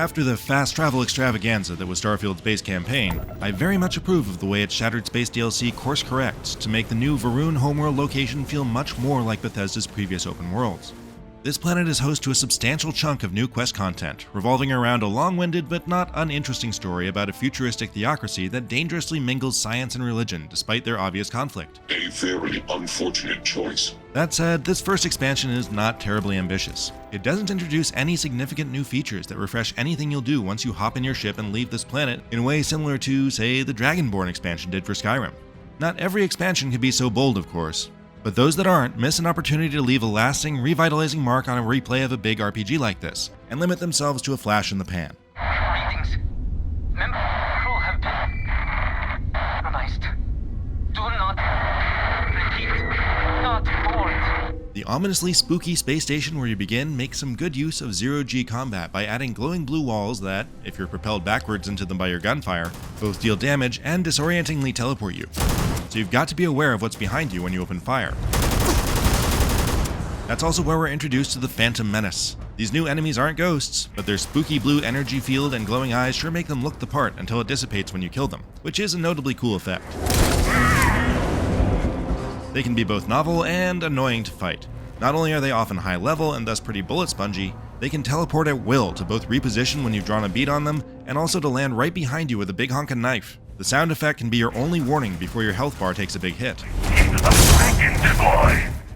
After the fast travel extravaganza that was Starfield's base campaign, I very much approve of the way its Shattered Space DLC course corrects to make the new Varun homeworld location feel much more like Bethesda's previous open worlds. This planet is host to a substantial chunk of new quest content, revolving around a long-winded but not uninteresting story about a futuristic theocracy that dangerously mingles science and religion despite their obvious conflict. A very unfortunate choice. That said, this first expansion is not terribly ambitious. It doesn't introduce any significant new features that refresh anything you'll do once you hop in your ship and leave this planet in a way similar to, say, the Dragonborn expansion did for Skyrim. Not every expansion can be so bold, of course, but those that aren't miss an opportunity to leave a lasting, revitalizing mark on a replay of a big RPG like this, and limit themselves to a flash in the pan. Greetings. Member crew have been compromised. Do not repeat. Not board. The ominously spooky space station where you begin makes some good use of zero-G combat by adding glowing blue walls that, if you're propelled backwards into them by your gunfire, both deal damage and disorientingly teleport you. So you've got to be aware of what's behind you when you open fire. That's also where we're introduced to the Phantom Menace. These new enemies aren't ghosts, but their spooky blue energy field and glowing eyes sure make them look the part until it dissipates when you kill them, which is a notably cool effect. They can be both novel and annoying to fight. Not only are they often high level and thus pretty bullet spongy, they can teleport at will to both reposition when you've drawn a bead on them, and also to land right behind you with a big honkin' knife. The sound effect can be your only warning before your health bar takes a big hit.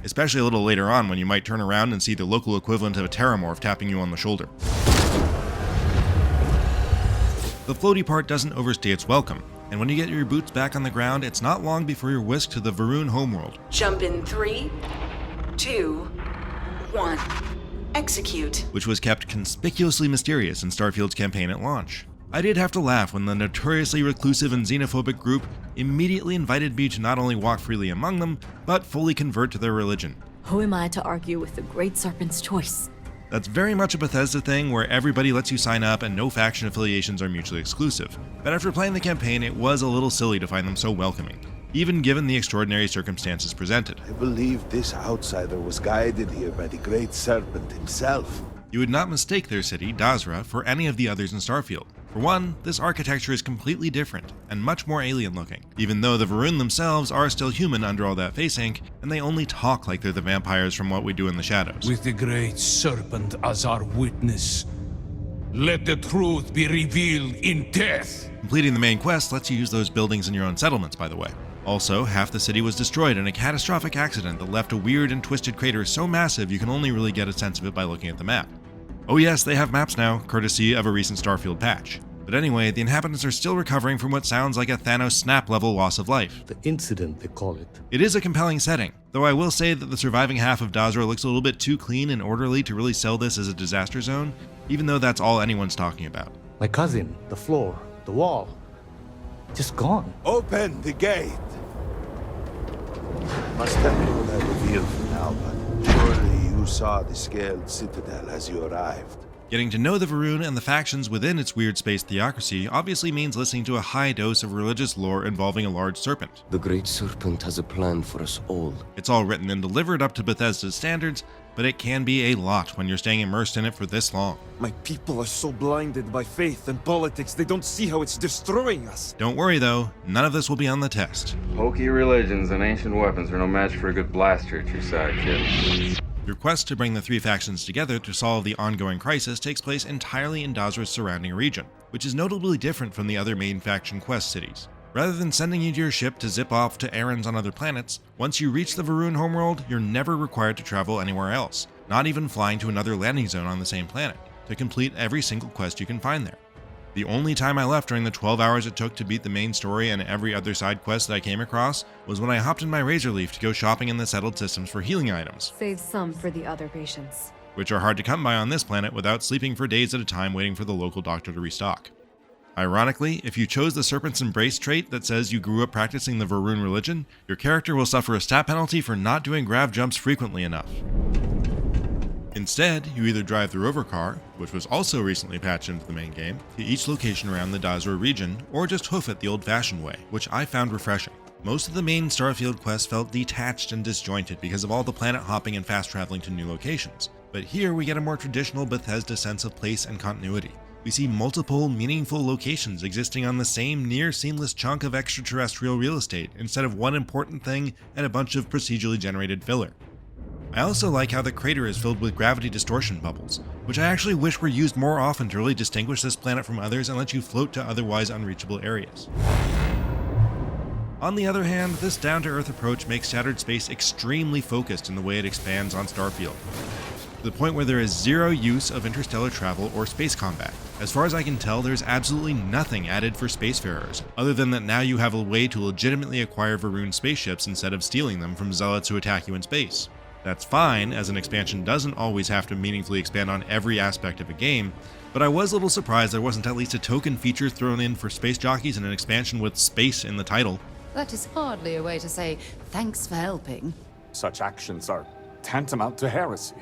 Especially a little later on when you might turn around and see the local equivalent of a Terramorph tapping you on the shoulder. The floaty part doesn't overstay its welcome, and when you get your boots back on the ground, it's not long before you're whisked to the Varun homeworld. Jump in 3, 2, 1. Execute. Which was kept conspicuously mysterious in Starfield's campaign at launch. I did have to laugh when the notoriously reclusive and xenophobic group immediately invited me to not only walk freely among them, but fully convert to their religion. Who am I to argue with the Great Serpent's choice? That's very much a Bethesda thing where everybody lets you sign up and no faction affiliations are mutually exclusive. But after playing the campaign, it was a little silly to find them so welcoming, even given the extraordinary circumstances presented. I believe this outsider was guided here by the Great Serpent himself. You would not mistake their city, Dazra, for any of the others in Starfield. For one, this architecture is completely different and much more alien-looking, even though the Varun themselves are still human under all that face ink, and they only talk like they're the vampires from What We Do in the Shadows. With the Great Serpent as our witness, let the truth be revealed in death. Completing the main quest lets you use those buildings in your own settlements, by the way. Also, half the city was destroyed in a catastrophic accident that left a weird and twisted crater so massive you can only really get a sense of it by looking at the map. Oh yes, they have maps now, courtesy of a recent Starfield patch. But anyway, the inhabitants are still recovering from what sounds like a Thanos snap-level loss of life. The incident, they call it. It is a compelling setting, though I will say that the surviving half of Dazra looks a little bit too clean and orderly to really sell this as a disaster zone, even though that's all anyone's talking about. My cousin, the floor, the wall, just gone. Open the gate! Must have been what I revealed for now, but surely you saw the scaled citadel as you arrived. Getting to know the Varun and the factions within its weird space theocracy obviously means listening to a high dose of religious lore involving a large serpent. The Great Serpent has a plan for us all. It's all written and delivered up to Bethesda's standards, but it can be a lot when you're staying immersed in it for this long. My people are so blinded by faith and politics, they don't see how it's destroying us. Don't worry though, none of this will be on the test. Hokey religions and ancient weapons are no match for a good blaster at your side, kid. Your quest to bring the three factions together to solve the ongoing crisis takes place entirely in Dazra's surrounding region, which is notably different from the other main faction quest cities. Rather than sending you to your ship to zip off to errands on other planets, once you reach the Varun homeworld, you're never required to travel anywhere else, not even flying to another landing zone on the same planet, to complete every single quest you can find there. The only time I left during the 12 hours it took to beat the main story and every other side quest that I came across was when I hopped in my Razor Leaf to go shopping in the settled systems for healing items. Save some for the other patients. Which are hard to come by on this planet without sleeping for days at a time waiting for the local doctor to restock. Ironically, if you chose the Serpent's Embrace trait that says you grew up practicing the Varun religion, your character will suffer a stat penalty for not doing grav jumps frequently enough. Instead, you either drive the rover car, which was also recently patched into the main game, to each location around the Dazra region, or just hoof it the old-fashioned way, which I found refreshing. Most of the main Starfield quests felt detached and disjointed because of all the planet hopping and fast traveling to new locations, but here we get a more traditional Bethesda sense of place and continuity. We see multiple, meaningful locations existing on the same near-seamless chunk of extraterrestrial real estate, instead of one important thing and a bunch of procedurally generated filler. I also like how the crater is filled with gravity distortion bubbles, which I actually wish were used more often to really distinguish this planet from others and let you float to otherwise unreachable areas. On the other hand, this down-to-earth approach makes Shattered Space extremely focused in the way it expands on Starfield, to the point where there is zero use of interstellar travel or space combat. As far as I can tell, there's absolutely nothing added for spacefarers, other than that now you have a way to legitimately acquire Varun spaceships instead of stealing them from zealots who attack you in space. That's fine, as an expansion doesn't always have to meaningfully expand on every aspect of a game, but I was a little surprised there wasn't at least a token feature thrown in for space jockeys in an expansion with space in the title. That is hardly a way to say, thanks for helping. Such actions are tantamount to heresy.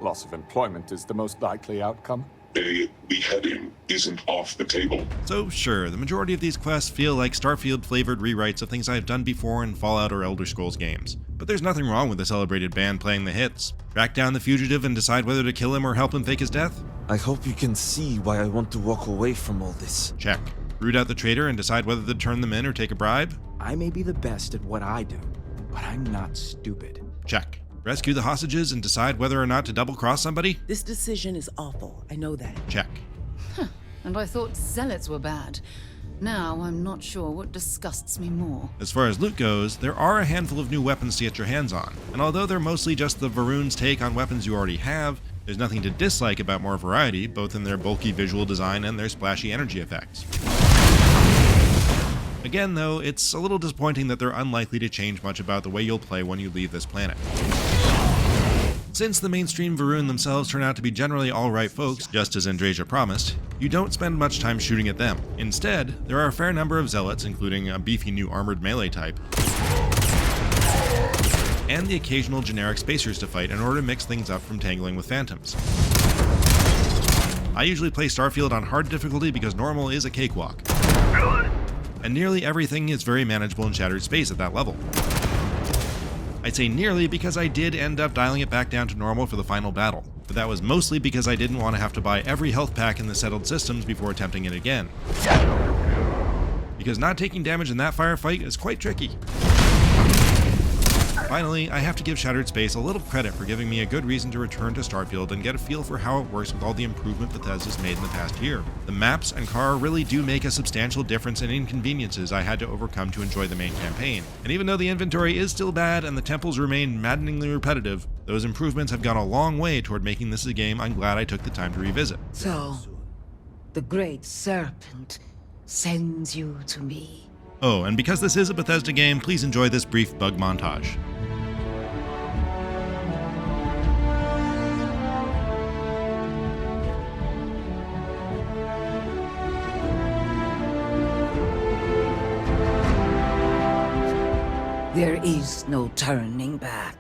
Loss of employment is the most likely outcome. A beheading isn't off the table. So sure, the majority of these quests feel like Starfield-flavored rewrites of things I've done before in Fallout or Elder Scrolls games. But there's nothing wrong with the celebrated band playing the hits. Track down the fugitive and decide whether to kill him or help him fake his death? I hope you can see why I want to walk away from all this. Check. Root out the traitor and decide whether to turn them in or take a bribe? I may be the best at what I do, but I'm not stupid. Check. Rescue the hostages and decide whether or not to double-cross somebody? This decision is awful, I know that. Check. And I thought zealots were bad. Now I'm not sure what disgusts me more. As far as loot goes, there are a handful of new weapons to get your hands on, and although they're mostly just the Varun's take on weapons you already have, there's nothing to dislike about more variety, both in their bulky visual design and their splashy energy effects. Again though, it's a little disappointing that they're unlikely to change much about the way you'll play when you leave this planet. Since the mainstream Varun themselves turn out to be generally alright folks, just as Andrasia promised, you don't spend much time shooting at them. Instead, there are a fair number of zealots, including a beefy new armored melee type, and the occasional generic spacers to fight in order to mix things up from tangling with phantoms. I usually play Starfield on hard difficulty because normal is a cakewalk, and nearly everything is very manageable in Shattered Space at that level. I'd say nearly because I did end up dialing it back down to normal for the final battle, but that was mostly because I didn't want to have to buy every health pack in the settled systems before attempting it again. Because not taking damage in that firefight is quite tricky. Finally, I have to give Shattered Space a little credit for giving me a good reason to return to Starfield and get a feel for how it works with all the improvement Bethesda's made in the past year. The maps and car really do make a substantial difference in inconveniences I had to overcome to enjoy the main campaign. And even though the inventory is still bad and the temples remain maddeningly repetitive, those improvements have gone a long way toward making this a game I'm glad I took the time to revisit. So, the Great Serpent sends you to me. Oh, and because this is a Bethesda game, please enjoy this brief bug montage. There is no turning back.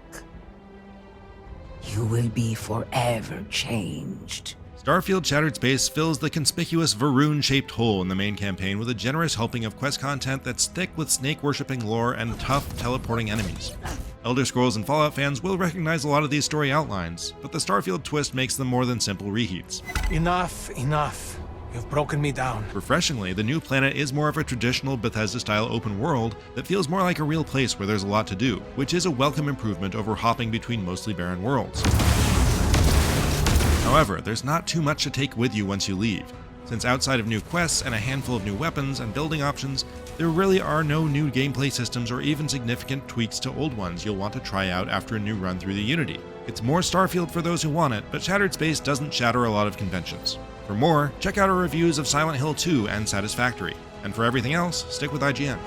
You will be forever changed. Starfield Shattered Space fills the conspicuous Varun-shaped hole in the main campaign with a generous helping of quest content that's thick with snake-worshipping lore and tough, teleporting enemies. Elder Scrolls and Fallout fans will recognize a lot of these story outlines, but the Starfield twist makes them more than simple reheats. Enough, enough. You've broken me down. Refreshingly, the new planet is more of a traditional Bethesda-style open world that feels more like a real place where there's a lot to do, which is a welcome improvement over hopping between mostly barren worlds. However, there's not too much to take with you once you leave, since outside of new quests and a handful of new weapons and building options, there really are no new gameplay systems or even significant tweaks to old ones you'll want to try out after a new run through the Unity. It's more Starfield for those who want it, but Shattered Space doesn't shatter a lot of conventions. For more, check out our reviews of Silent Hill 2 and Satisfactory, and for everything else, stick with IGN.